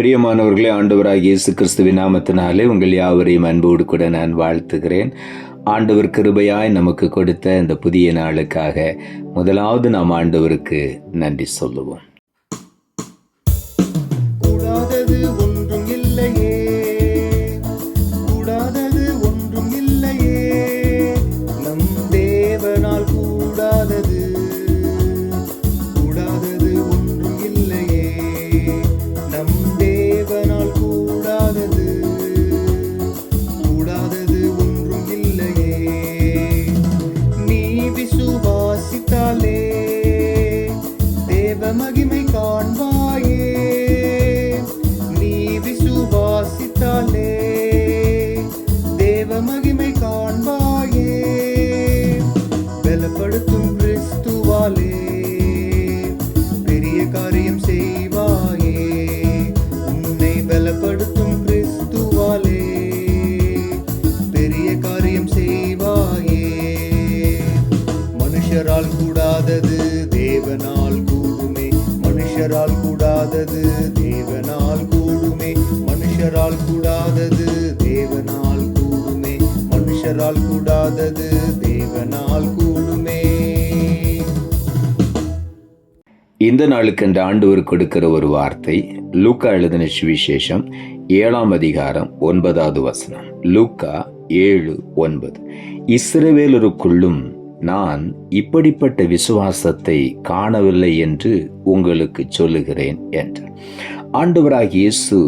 பிரியமானவர்களே, ஆண்டவராகிய இயேசு கிறிஸ்துவின் நாமத்தினாலே உங்கள் யாவரையும் அன்போடு கூட நான் வாழ்த்துகிறேன். ஆண்டவர் கிருபையாய் நமக்கு கொடுத்த இந்த புதிய நாளுக்காக முதலாவது நாம் ஆண்டவருக்கு நன்றி சொல்லுவோம். கூடாதது ஒன்றும் இல்லையே, கூடாதது ஒன்றும் இல்லையே, நம் தேவனால் கூடாதது, கூடாதது ஒன்றும் இல்லையே, நம் தேவனால் கூடாதது, கூடாதது ஒன்றும் இல்லையே. நீ விசுவாசித்தாலே தேவ மகிமை காண்பாயே, நீ விசுவாசித்தாலே தேவ மகிமை காண்பாயே. பலப்படுத்தும் கிறிஸ்துவாலே பெரிய காரியம் செய்வாயே, உன்னை பலப்படுத்தும் கிறிஸ்துவாலே பெரிய காரியம் செய்வாயே. மனுஷரால் கூடாதது தேவனால் கூடுமே, மனுஷரால் கூடாதது தேவனால் கூடுமே, மனுஷரால் கூடாதது தேவனால் கூடுமே, மனுஷரால் கூடாதது தேவனால் கூடுமே. இந்த நாளுக்கென்று ஆண்டவர் கொடுக்கிற ஒரு வார்த்தை லூக்கா எழுதின சுவிசேஷம் 7ஆம் அதிகாரம் 9வது வசனம். லூக்கா 7:9. இஸ்ரவேலருக்குள்ளும் நான் இப்படிப்பட்ட விசுவாசத்தை காணவில்லை என்று உங்களுக்கு சொல்லுகிறேன் என்று ஆண்டவராகிய இயேசு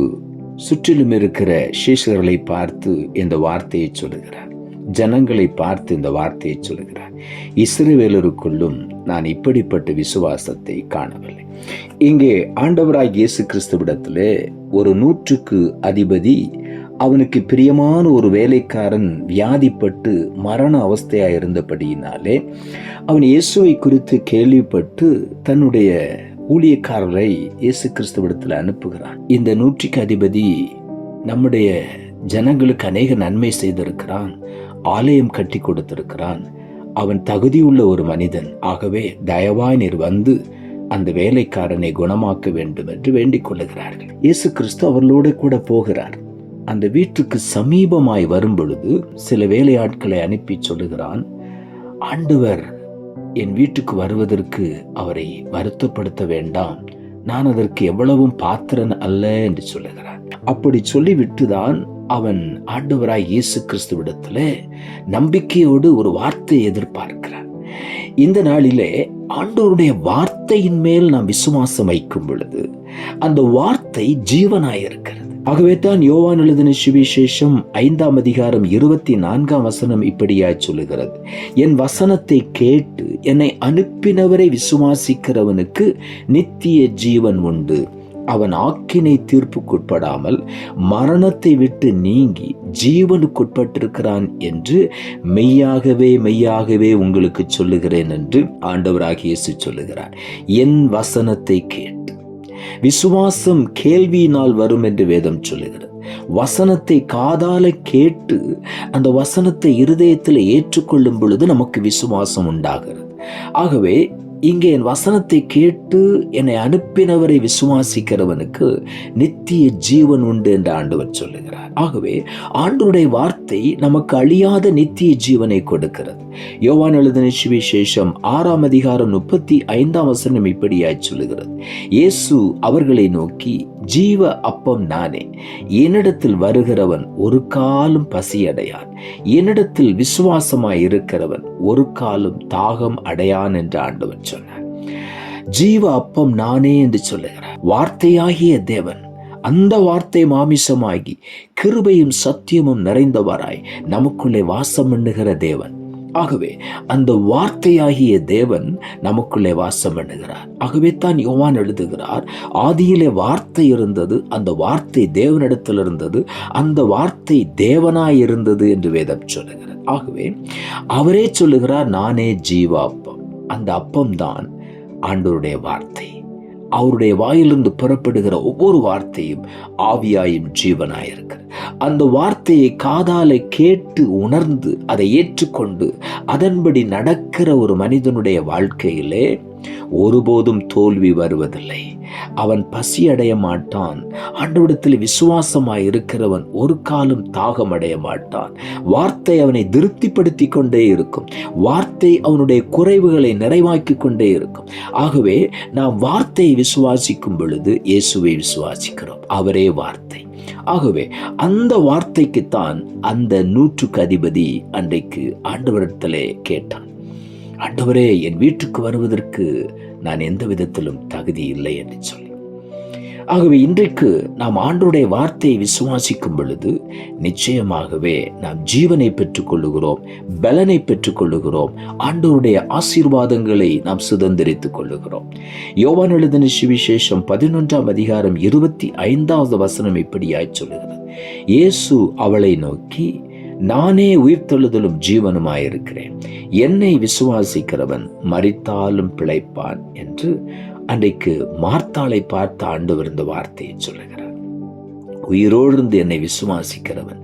சுற்றிலும் இருக்கிற சீஷர்களை பார்த்து இந்த வார்த்தையை சொல்லுகிறார். ஜனங்களை பார்த்து இந்த வார்த்தையை சொல்லுகிறார். இஸ்ரவேலருக்குள்ளும் நான் இப்படிப்பட்ட விசுவாசத்தை காணவில்லை. இங்கே ஆண்டவராகிய இயேசு கிறிஸ்துவிடத்திலே ஒரு 100க்கு அதிபதி, அவனுக்கு பிரியமான ஒரு வேலைக்காரன் வியாதிப்பட்டு மரண அவஸ்தையாக இருந்தபடியினாலே அவன் இயேசுவை குறித்து கேள்விப்பட்டு தன்னுடைய ஊழியக்காரரை இயேசு கிறிஸ்துவிடத்தில் அனுப்புகிறான். இந்த 100க்கு அதிபதி நம்முடைய ஜனங்களுக்கு அநேக நன்மை செய்திருக்கிறான், ஆலயம் கட்டி கொடுத்திருக்கிறான், அவன் தகுதியுள்ள ஒரு மனிதன், ஆகவே தயவாய் நீர் வந்து அந்த வேலைக்காரனை குணமாக்க வேண்டும் என்று வேண்டிக் கொள்ளுகிறார்கள். இயேசு கிறிஸ்து அவர்களோடு கூட போகிறார். அந்த வீட்டுக்கு சமீபமாய் வரும் பொழுது சில வேலையாட்களை அனுப்பி சொல்லுகிறான், ஆண்டவர் என் வீட்டுக்கு வருவதற்கு அவரை வருத்தப்படுத்த வேண்டாம், நான் அதற்கு எவ்வளவும் பாத்திரன் அல்ல என்று சொல்லுகிறான். அப்படி சொல்லிவிட்டுதான் அவன் ஆண்டவராய் இயேசு கிறிஸ்துவிடத்துல நம்பிக்கையோடு ஒரு வார்த்தையை எதிர்பார்க்கிறான். இந்த நாளிலே ஆண்டவருடைய வார்த்தையின் மேல் நாம் விசுவாசம் வைக்கும் பொழுது அந்த வார்த்தை ஜீவனாயிருக்கிறது. ஆகவே தான் யோவான் எழுதின சுவிசேஷம் 5ஆம் அதிகாரம் 24ஆம் வசனம் இப்படியாய் சொல்லுகிறது, என் வசனத்தை கேட்டு என்னை அனுப்பினவரை விசுவாசிக்கிறவனுக்கு நித்திய ஜீவன் உண்டு, அவன் ஆக்கினை தீர்ப்புக்குட்படாமல் மரணத்தை விட்டு நீங்கி ஜீவனுக்குட்பட்டிருக்கிறான் என்று மெய்யாகவே மெய்யாகவே உங்களுக்கு சொல்லுகிறேன் என்று ஆண்டவராகிய இயேசு சொல்லுகிறார். என் வசனத்தை கேட்டு, விசுவாசம் கேள்வியினால் வரும் என்று வேதம் சொல்லுகிறது. வசனத்தை காதால கேட்டு அந்த வசனத்தை இருதயத்தில் ஏற்றுக்கொள்ளும் பொழுது நமக்கு விசுவாசம் உண்டாகிறது. ஆகவே இங்கே என் வசனத்தை கேட்டு என்னை அனுப்பினவரை விசுவாசிக்கிறவனுக்கு நித்திய ஜீவன் உண்டு என்று ஆண்டவர் சொல்லுகிறார். ஆகவே ஆண்டவருடைய வார்த்தை நமக்கு அழியாத நித்திய ஜீவனை கொடுக்கிறது. யோவான் எழுதின சுவிசேஷம் 6ஆம் அதிகாரம் 35ஆம் வசனம் இப்படியாய் சொல்லுகிறது, இயேசு அவர்களை நோக்கி, ஜீவ அப்பம் நானே, என்னிடத்தில் வருகிறவன் ஒரு காலும் பசியடையான், என்னிடத்தில் விசுவாசமாய் இருக்கிறவன் ஒரு காலும் தாகம் அடையான் என்று ஆண்டவர் சொன்னார். ஜீவ அப்பம் நானே என்று சொல்லுகிறார். வார்த்தையாகிய தேவன், அந்த வார்த்தை மாமிசமாகி கிருபையும் சத்தியமும் நிறைந்தவராய் நமக்குள்ளே வாசம் பண்ணுகிற தேவன். ஆகவே அந்த வார்த்தையாகிய தேவன் நமக்குள்ளே வாசம் பண்ணுகிறார். ஆகவே தான் யோவான் எழுதுகிறார், ஆதியிலே வார்த்தை இருந்தது, அந்த வார்த்தை தேவனிடத்தில் இருந்தது, அந்த வார்த்தை தேவனாய் இருந்தது என்று வேதம் சொல்லுகிறது. ஆகவே அவரே சொல்லுகிறார், நானே ஜீவ அப்பம். அந்த அப்பம்தான் ஆண்டவருடைய வார்த்தை. அவருடைய வாயிலிருந்து புறப்படுகிற ஒவ்வொரு வார்த்தையும் ஆவியாயும் ஜீவனாயிருக்கிறது. அந்த வார்த்தையை காதால கேட்டு உணர்ந்து அதை ஏற்றுக்கொண்டு அதன்படி நடக்கிற ஒரு மனிதனுடைய வாழ்க்கையிலே ஒருபோதும் தோல்வி வருவதில்லை. அவன் பசி அடைய மாட்டான். ஆண்டவரிடத்தில் விசுவாசமாய் இருக்கிறவன் ஒரு காலம் தாகம் அடைய மாட்டான். வார்த்தை அவனை திருப்திப்படுத்தி கொண்டே இருக்கும். வார்த்தை அவனுடைய குறைவுகளை நிறைவாக்கி கொண்டே இருக்கும். ஆகவே நாம் வார்த்தையை விசுவாசிக்கும் பொழுது இயேசுவை விசுவாசிக்கிறோம். அவரே வார்த்தை. ஆகவே அந்த வார்த்தைக்குத்தான் அந்த 100க்கு அதிபதி அன்றைக்கு ஆண்டவரிடத்திலே கேட்டான், ஆண்டவரே, என் வீட்டுக்கு வருவதற்கு நான் எந்த விதத்திலும் தகுதி இல்லை என்று சொல்லி. ஆகவே இன்றைக்கு நாம் ஆண்டவருடைய வார்த்தையை விசுவாசிக்கும் பொழுது நிச்சயமாகவே நாம் ஜீவனை பெற்றுக் கொள்ளுகிறோம், பலனை பெற்றுக் கொள்ளுகிறோம், ஆண்டவருடைய ஆசீர்வாதங்களை நாம் சுதந்திரித்துக் கொள்ளுகிறோம். யோவான் எழுதின சுவிசேஷம் 11ஆம் அதிகாரம் 25வது வசனம் இப்படியாய் சொல்லுகிறது, இயேசு அவளை நோக்கி, நானே உயிர்த்தெழுதலும் ஜீவனுமாயிருக்கிறேன், என்னை விசுவாசிக்கிறவன் மரித்தாலும் பிழைப்பான் என்று அன்றைக்கு மார்த்தாளை பார்த்த ஆண்டவர் இந்த வார்த்தையை சொல்லுகிறார். உயிரோடு என்னை விசுவாசிக்கிறவன்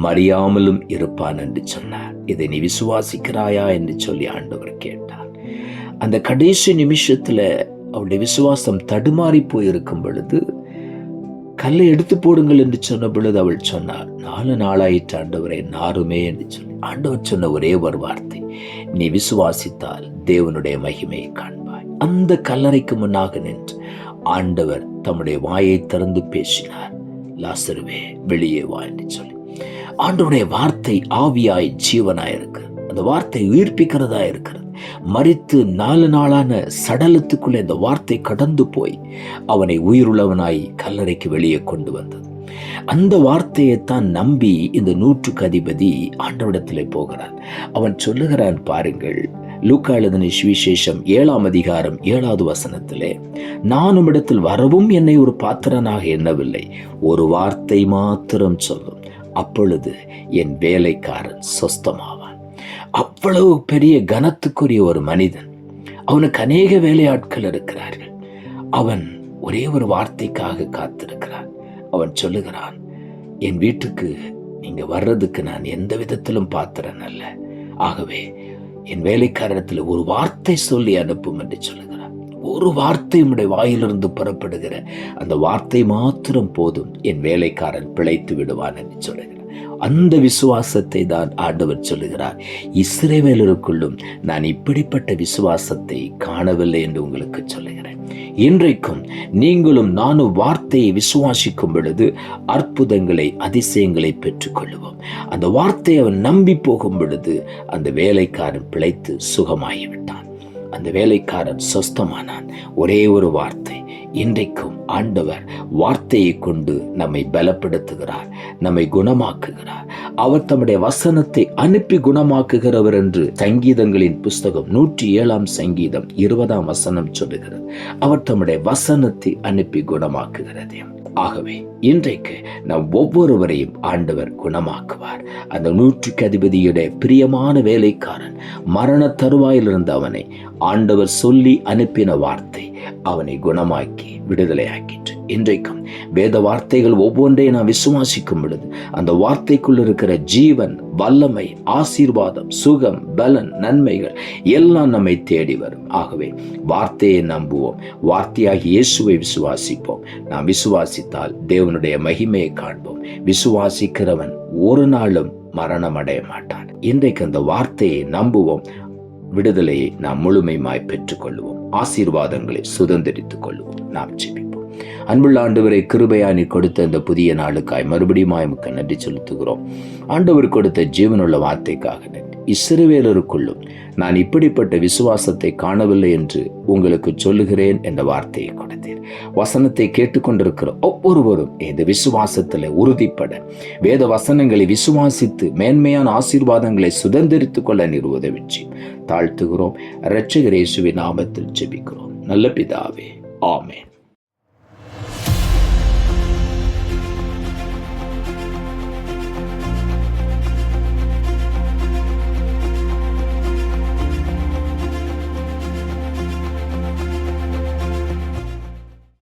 மறியாமலும் இருப்பான் என்று சொன்னார். இதை நீ விசுவாசிக்கிறாயா என்று சொல்லி ஆண்டவர் கேட்டார். அந்த கடைசி நிமிஷத்துல அவருடைய விசுவாசம் தடுமாறி போயிருக்கும் பொழுது, கல்லை எடுத்து போடுங்கள் என்று சொன்ன பொழுது அவள் சொன்னார், 4 நாளாயிற்று ஆண்டவரை, நாருமே என்று சொல்லி. ஆண்டவர் சொன்ன ஒரே ஒரு வார்த்தை, நீ விசுவாசித்தால் தேவனுடைய மகிமையை காண்பாய். அந்த கல்லறைக்கு முன்னாக நின்று ஆண்டவர் தம்முடைய வாயை திறந்து பேசினார், லாசருவே வெளியே வா என்று சொல்லி. ஆண்டவருடைய வார்த்தை ஆவியாய் ஜீவனாய் இருக்கு. அந்த வார்த்தை உயிர்ப்பிக்கிறதா இருக்கிறது. மரித்து 4 நாளான சடலத்துக்குள்ளே இந்த வார்த்தை கடந்து போய் அவனை உயிருள்ளவனாய் கல்லறைக்கு வெளியே கொண்டு வந்தது. அந்த வார்த்தையைத்தான் நம்பி இந்த 100க்கு அதிபதி ஆண்டவரிடத்திலே போகிறான். அவன் சொல்லுகிறான், பாருங்கள், லூக்கா எழுதின சுவிசேஷம் 7ஆம் அதிகாரம் 7வது வசனத்திலே, நான் உம்மிடத்தில் வரவும் என்னை ஒரு பாத்திரனாக எண்ணவில்லை, ஒரு வார்த்தை மாத்திரம் சொல்லும், அப்பொழுது என் வேலைக்காரன் சொஸ்தமாவான். அவ்வளவு பெரிய கனத்துக்குரிய ஒரு மனிதன். அவனுக்கு அநேக வேலையாட்கள் இருக்கிறார்கள். அவன் ஒரே ஒரு வார்த்தைக்காக காத்திருக்கிறான். அவன் சொல்லுகிறான், என் வீட்டுக்கு நீங்க வர்றதுக்கு நான் எந்த விதத்திலும் பாத்திரன் அல்ல. ஆகவே என் வேலைக்காரத்தில் ஒரு வார்த்தை சொல்லி அனுப்பும் என்று சொல்லுகிறார். ஒரு வார்த்தை உம்முடைய வாயிலிருந்து புறப்படுகிற அந்த வார்த்தை மாத்திரம் போதும், என் வேலைக்காரன் பிழைத்து விடுவான் என்று சொல்லுகிறார். அந்த விசுவாசத்தை தான் ஆண்டவர் சொல்லுகிறார், இஸ்ரவேலருக்குள்ளும் நான் இப்படிப்பட்ட விசுவாசத்தை காணவில்லை என்று உங்களுக்கு சொல்லுகிறேன். இன்றைக்கும் நீங்களும் நானும் வார்த்தையை விசுவாசிக்கும் பொழுது அற்புதங்களை, அதிசயங்களை பெற்றுக் கொள்ளுவோம். அந்த வார்த்தையை அவன் நம்பி போகும் பொழுது அந்த வேலைக்காரன் பிழைத்து சுகமாகிவிட்டான். அந்த வேலைக்காரன் சொஸ்தமானான். ஒரே ஒரு வார்த்தை. இன்றைக்கும் ஆண்டவர் வார்த்தையை கொண்டு நம்மை பலப்படுத்துகிறார், நம்மை குணமாக்குகிறார். அவர் தம்முடைய வசனத்தை அனுப்பி குணமாக்குகிறவர் என்று சங்கீதங்களின் புஸ்தகம் 107ஆம் சங்கீதம் 20ஆம் வசனம் சொல்லுகிறது. அவர் தம்முடைய வசனத்தை அனுப்பி குணமாக்குகிறது. ஆகவே இன்றைக்கு நம் ஒவ்வொருவரையும் ஆண்டவர் குணமாக்குவார். அந்த 100க்கு அதிபதியுடைய பிரியமான வேலைக்காரன் மரண தருவாயில் இருந்த அவனை ஆண்டவர் சொல்லி அனுப்பின வார்த்தை அவனை குணமாக்கி விடுதலையாக்கிற்று. இன்றைக்கும் வேத வார்த்தைகள் ஒவ்வொன்றையும் நாம் விசுவாசிக்கும் பொழுது அந்த வார்த்தைக்குள் இருக்கிற ஜீவன், வல்லமை, ஆசீர்வாதம், சுகம், பலன், நன்மைகள் எல்லாம் நம்மை தேடி வரும். ஆகவே வார்த்தையை நம்புவோம், வார்த்தையாகி இயேசுவை விசுவாசிப்போம். நாம் விசுவாசித்தால் தேவனுடைய மகிமையை காண்போம். விசுவாசிக்கிறவன் ஒரு நாளும் மரணம் அடைய மாட்டான். இன்றைக்கு அந்த வார்த்தையை நம்புவோம். விடுதலையை நாம் முழுமையாய் பெற்றுக் கொள்வோம். ஆசீர்வாதங்களை சுதந்திரித்துக் கொள்வோம். நாம் ஜெபிப்போம். அன்புள்ள ஆண்டவரை, கிருபையா நீர் கொடுத்த இந்த புதிய நாளுக்காய் மறுபடியும் உமக்கு நன்றி செலுத்துகிறோம். ஆண்டவர் கொடுத்த ஜீவனுள்ள வார்த்தைக்காக நன்றி. இஸ்ரவேலருக்குள்ளும் நான் இப்படிப்பட்ட விசுவாசத்தை காணவில்லை என்று உங்களுக்கு சொல்லுகிறேன் என்ற வார்த்தையை கொடுத்தீர். வசனத்தை கேட்டுக்கொண்டிருக்கிற ஒவ்வொருவரும் இந்த விசுவாசத்தில் உறுதிப்பட, வேத வசனங்களை விசுவாசித்து மேன்மையான ஆசீர்வாதங்களை சுதந்திரித்துக் கொள்ள நீர் உதவிச்சு தாழ்த்துகிறோம். இரட்சகர் இயேசுவின் நாமத்தில் ஜெபிக்கிறோம் நல்ல பிதாவே, ஆமென்.